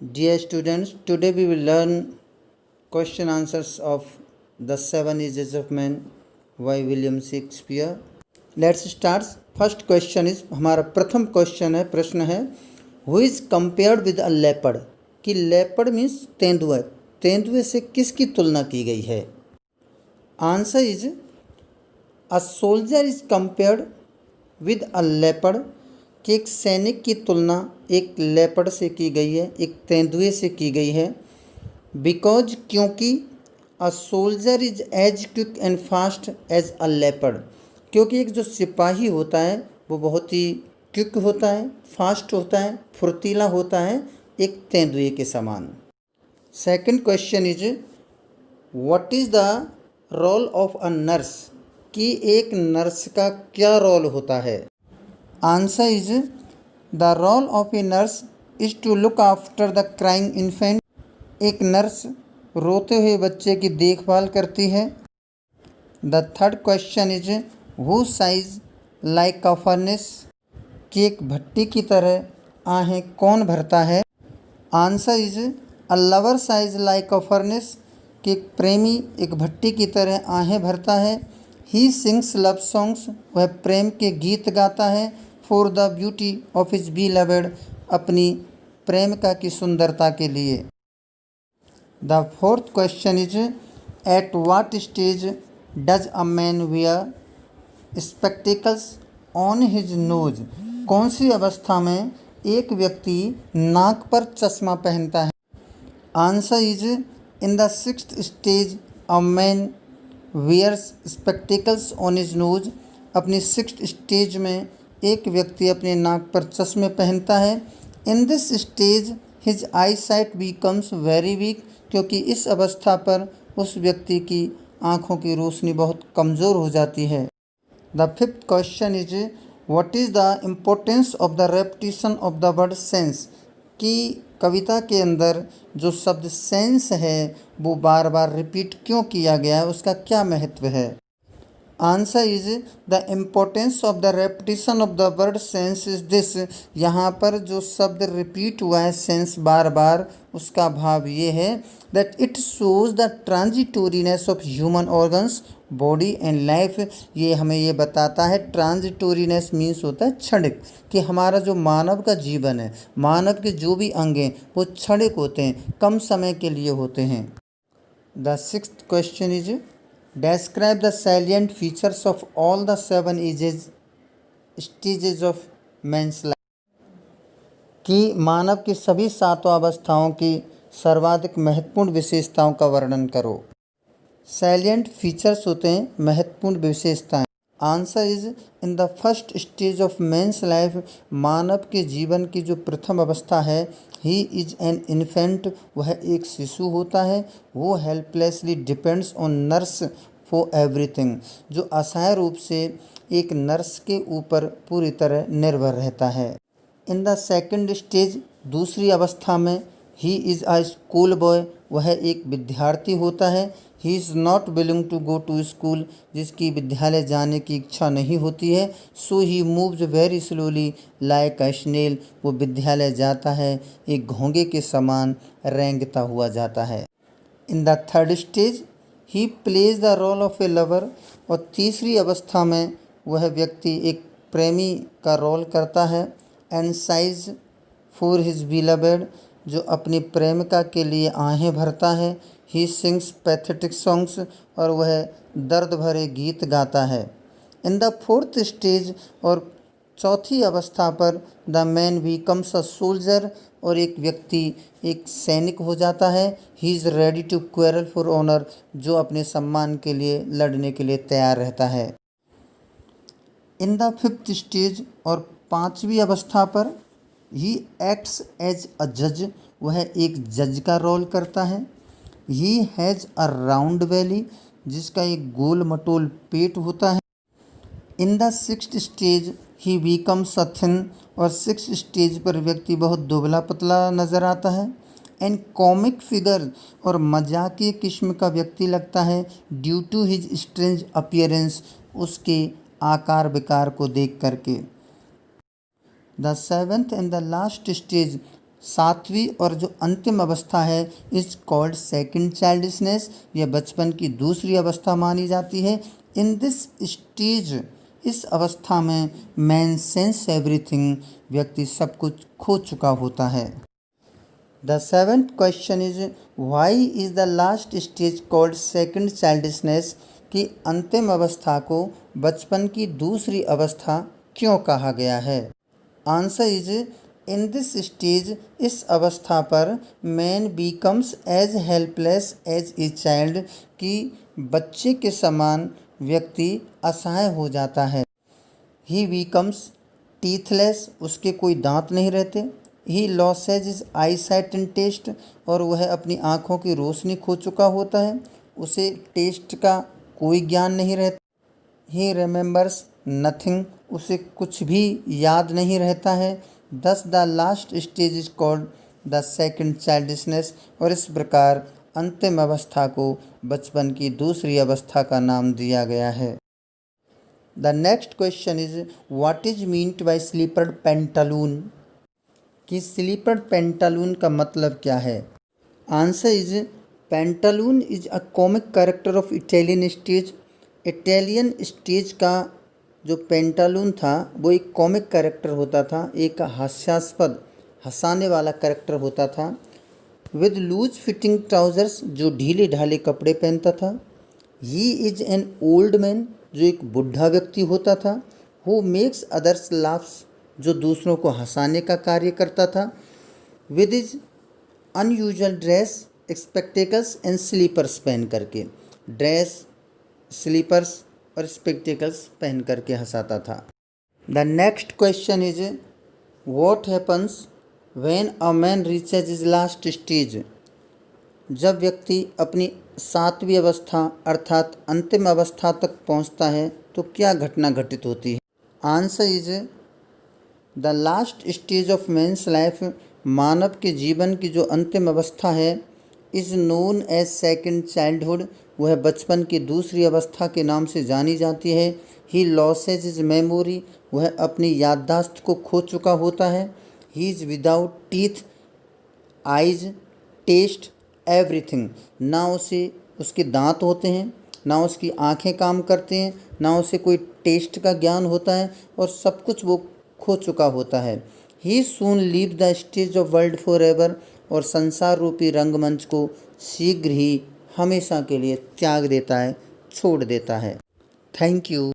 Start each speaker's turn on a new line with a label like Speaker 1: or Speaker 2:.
Speaker 1: Dear students, today we will learn question answers of The Seven Ages of Men by William Shakespeare. Let's start. First question is हमारा प्रथम प्रश्न है Who is compared with a leopard? कि leopard means तेंदुआ, तेंदुए से किसकी तुलना की गई है? Answer is a soldier is compared with a leopard. कि एक सैनिक की तुलना एक लेपर्ड से की गई है, एक तेंदुए से की गई है। बिकॉज क्योंकि a soldier is as quick and fast as a leopard, क्योंकि एक जो सिपाही होता है वो बहुत ही क्विक होता है, फास्ट होता है, फुर्तीला होता है, एक तेंदुए के समान। Second question is what is the role of a nurse? कि एक नर्स का क्या रोल होता है? Answer is the role of a nurse is to look after the crying infant. एक नर्स रोते हुए बच्चे की देखभाल करती है। The third question is who sighs like a furnace? कि एक भट्टी की तरह आहें कौन भरता है? Answer is a lover sighs like a furnace. कि एक प्रेमी एक भट्टी की तरह आहें भरता है। ही सिंग्स लव सॉन्ग्स, वह प्रेम के गीत गाता है। For the beauty of his beloved, अपनी प्रेमिका की सुंदरता के लिए। The fourth question is at what stage does a man wear spectacles on his nose? कौन सी अवस्था में एक व्यक्ति नाक पर चश्मा पहनता है? Answer is in the sixth stage a man wears spectacles on his nose. अपनी सिक्स्थ स्टेज में एक व्यक्ति अपने नाक पर चश्मे पहनता है। In this stage his eyesight becomes very weak, क्योंकि इस अवस्था पर उस व्यक्ति की आँखों की रोशनी बहुत कमज़ोर हो जाती है। The fifth question is what is the importance of the repetition of the word sense? कि कविता के अंदर जो शब्द सेंस है वो बार बार रिपीट क्यों किया गया है, उसका क्या महत्व है? Answer is the importance of the repetition of the word sense is this. यहाँ पर जो शब्द रिपीट हुआ है सेंस बार बार, उसका भाव ये है that it shows the transitoriness of human organs body and life. ये हमें ये बताता है, ट्रांजिटोरीनेस मीन्स होता है क्षणिक, कि हमारा जो मानव का जीवन है, मानव के जो भी अंग हैं वो क्षणिक होते हैं, कम समय के लिए होते हैं। The sixth question is describe the salient features of all the seven stages of man's life। कि मानव की सभी सातों अवस्थाओं की सर्वाधिक महत्वपूर्ण विशेषताओं का वर्णन करो। सैलिएंट फीचर्स होते हैं महत्वपूर्ण विशेषताएं। Answer is in the first stage of man's life, मानव के जीवन की जो प्रथम अवस्था है, ही इज एन इन्फेंट, वह एक शिशु होता है। वो helplessly depends on nurse for everything, जो असहाय रूप से एक नर्स के ऊपर पूरी तरह निर्भर रहता है। इन द सेकेंड स्टेज, दूसरी अवस्था में, he is a school boy, वह एक विद्यार्थी होता है। He is not willing to go to school, जिसकी विद्यालय जाने की इच्छा नहीं होती है। So he moves very slowly like a snail, वो विद्यालय जाता है एक घोंगे के समान रेंगता हुआ जाता है। In the third stage he plays the role of a lover, और तीसरी अवस्था में वह व्यक्ति एक प्रेमी का रोल करता है। And size for his beloved, जो अपनी प्रेमिका के लिए आहें भरता है। ही सिंग्स पैथेटिक सॉन्ग्स, और वह दर्द भरे गीत गाता है। इन द फोर्थ स्टेज, और चौथी अवस्था पर, the man becomes a soldier, और एक व्यक्ति एक सैनिक हो जाता है। He is ready to quarrel for honour, जो अपने सम्मान के लिए लड़ने के लिए तैयार रहता है। इन द फिफ्थ स्टेज, और पांचवी अवस्था पर, ही एक्ट्स एज अ जज, वह एक जज का रोल करता है। ही हैज़ अ राउंड बेली, जिसका एक गोल मटोल पेट होता है। In the sixth stage he becomes a thin, और सिक्स्थ स्टेज पर व्यक्ति बहुत दुबला पतला नज़र आता है। एंड कॉमिक फिगर, और मजाकिया किस्म का व्यक्ति लगता है। Due to his strange appearance, उसके आकार विकार को देख करके। The seventh and the last stage, सातवीं और जो अंतिम अवस्था है इज कॉल्ड सेकंड चाइल्डिशनेस, यह बचपन की दूसरी अवस्था मानी जाती है। इन दिस स्टेज, इस अवस्था में मैन सेंस एवरीथिंग, व्यक्ति सब कुछ खो चुका होता है। The seventh question is why is the last stage called second childishness, कि अंतिम अवस्था को बचपन की दूसरी अवस्था क्यों कहा गया है। Answer is in this stage, इस अवस्था पर man becomes as helpless as a child, कि बच्चे के समान व्यक्ति असहाय हो जाता है। ही बीकम्स टीथलेस, उसके कोई दांत नहीं रहते। He loses his eyesight and taste, और वह अपनी आँखों की रोशनी खो चुका होता है, उसे टेस्ट का कोई ज्ञान नहीं रहता। ही रिमेंबर्स नथिंग, उसे कुछ भी याद नहीं रहता है। दस the last stage is called the second childishness, और इस प्रकार अंतिम अवस्था को बचपन की दूसरी अवस्था का नाम दिया गया है। The next question is what is meant by slippered pantaloon, कि स्लीपर्ड पेंटालून का मतलब क्या है। Answer is pantaloon is a comic character of Italian stage. Italian stage का जो पेंटालून था वो एक कॉमिक कैरेक्टर होता था, एक हास्यास्पद हंसाने वाला कैरेक्टर होता था। विद लूज फिटिंग ट्राउजर्स, जो ढीले ढाले कपड़े पहनता था। He is an old man, जो एक बुढ़ा व्यक्ति होता था। हु मेक्स अदर्स लाफ्स, जो दूसरों को हंसाने का कार्य करता था। With his unusual dress, spectacles and slippers पहन करके, ड्रेस, स्लीपर्स और स्पेक्टेकल्स पहन करके हंसाता था। The next question is what happens when a man reaches is last stage, जब व्यक्ति अपनी सातवीं अवस्था अर्थात अंतिम अवस्था तक पहुंचता है तो क्या घटना घटित होती है। Answer is the last stage of man's life, मानव के जीवन की जो अंतिम अवस्था है, is known as second childhood, वह बचपन की दूसरी अवस्था के नाम से जानी जाती है। ही लॉसेज इज मेमोरी, वह अपनी याददाश्त को खो चुका होता है। He is without teeth, eyes, taste, everything, ना उसे उसके दांत होते हैं, ना उसकी आंखें काम करती हैं, ना उसे कोई टेस्ट का ज्ञान होता है, और सब कुछ वो खो चुका होता है। He soon leave the stage of world forever, और संसार रूपी रंगमंच को शीघ्र ही हमेशा के लिए त्याग देता है, छोड़ देता है। Thank you.